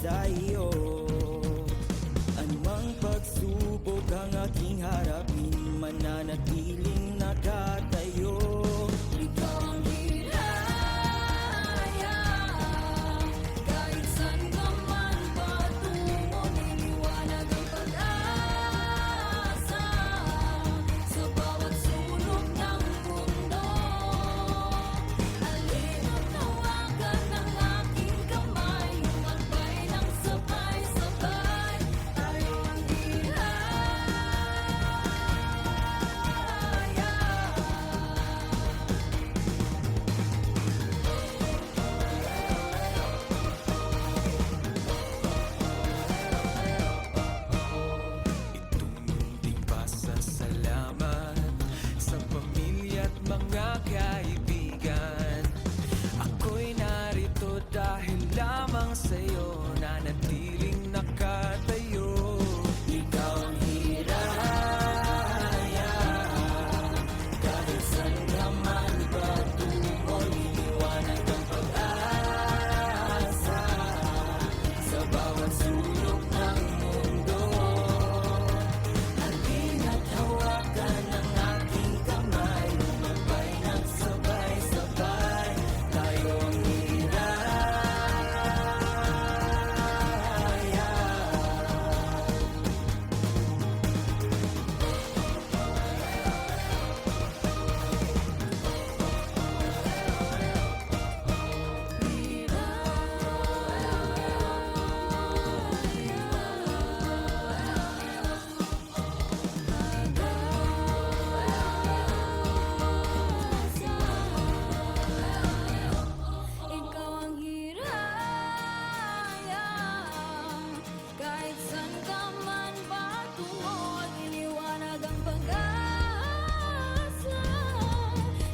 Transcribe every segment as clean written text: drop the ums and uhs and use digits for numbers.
sa iyo. Anumang pagsubok ang aking harapin, mananatiling nakatayo. Ikaw ang hiraya, kahit saan ka man patungo, niliwanag ang pag-asa sa bawat sulok ng mundo. Halina't hawakan ng aking kamay, lumakbay ng sabay-sabay. Tayo ang hiraya. Itong munting pasasalamat sa pamilya at mga kaibigan. Ako'y narito dahil lamang sa'yo, nanatiling nakatayo. Ikaw ang hiraya, kahit saan ka man patungo, liliwanag ang pag-asa sa bawat sulok ng mundo. Halina't hawakan ang aking kamay, lumabay ng sabay-sabay. Tayo ang hiraya. Ikaw ang hiraya, kahit saan ka man patungo, niliwanag ang pag-asa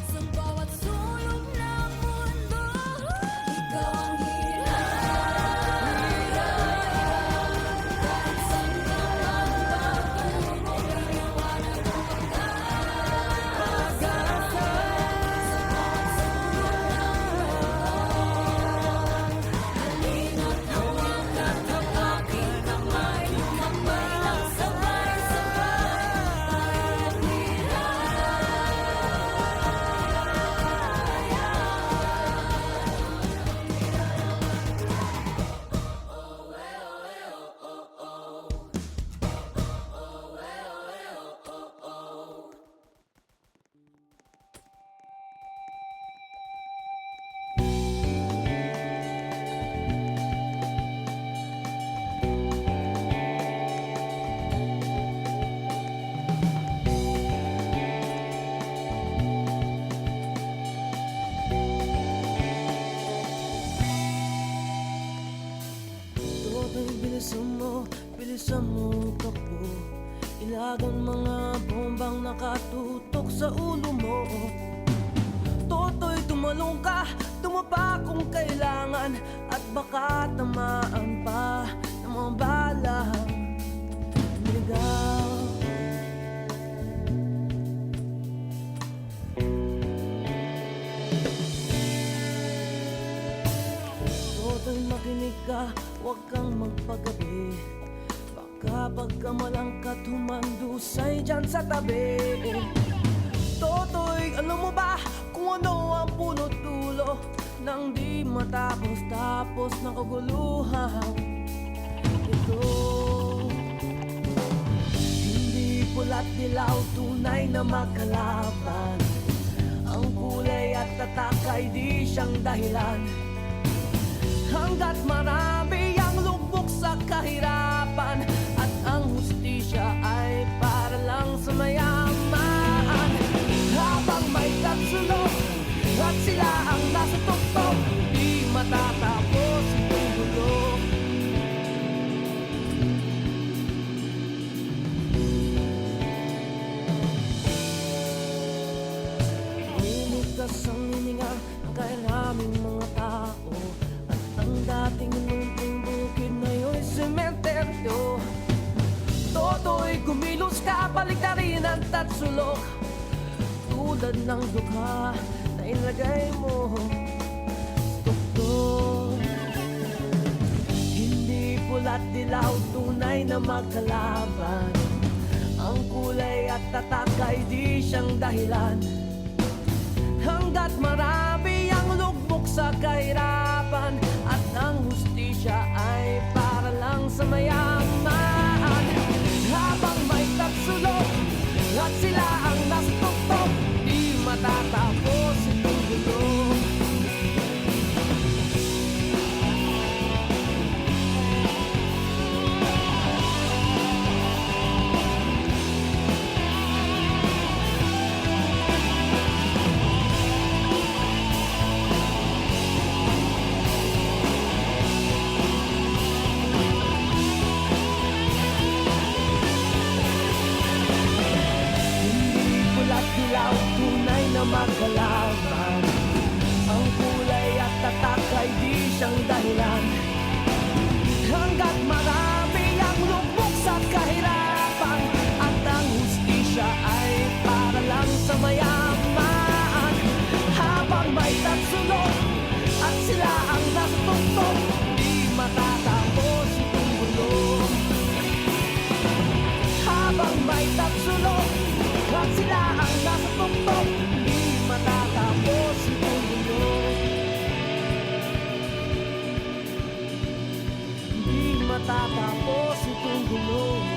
sa bawat sulok ng mundo. Ikaw ang hiraya, kahit saan ka man patungo, niliwanag ang pag-asa sa bawat sulok ng halina't hawakan ang aking kamay, lumakbay ng sabay-sabay. Tayo ang Toto'y bilisan mo takbo. Ilagang mga bombang nakatutok sa ulo mo. Toto'y tumalong ka, tumapa kung kailangan, at baka tamaan pa ng mga balang niligaw. Toto'y makinig ka, huwag kang magpagabi. Baka pagkamalangkat humandusay dyan sa tabi. Toto'y alam mo ba kung ano ang punot dulo ng di matapos-tapos na kaguluhan ito? Hindi pula't dilaw, tunay na magkalaban. Ang kulay at tatak ay di siyang dahilan. Hanggat marami ang lubog sa kahirapan, at ang hustisya ay para lang sa mayaman. Habang may tatsulok at sila ang nasa tuktok, di matatapos itong gulo. Iniligtas ang hininga ng kairaming mga tao, at ang dating munting bukid na yun sementeryo. Toto'y kumilos ka, baliktarin ang tatsulok, tulad ng dukha na ilagay mo tuktok. Hindi pula't dilaw, tunay na magkalaban. Ang kulay at tatak ay di siyang dahilan. Hanggat marami ang lugmok sa kahirapan, at ang hustisya ay para lang sa mayaman. Habang may tagsulok at sila ang nastuktok, di matatapos itong gulo. Pula't dilaw, tunay na magkalaban. Ang kulay at tatak ay di siyang dahilan. Hanggat marami ang lugmok sa kahirapan, at ang hustisya ay para lang sa mayaman. Habang may tagsulok at sila ang nastuktok, di matatapos itong gulo. Habang may tagsulok at sila ang nasa tuktok, di matatapos itong gulo. Di matatapos itong gulo.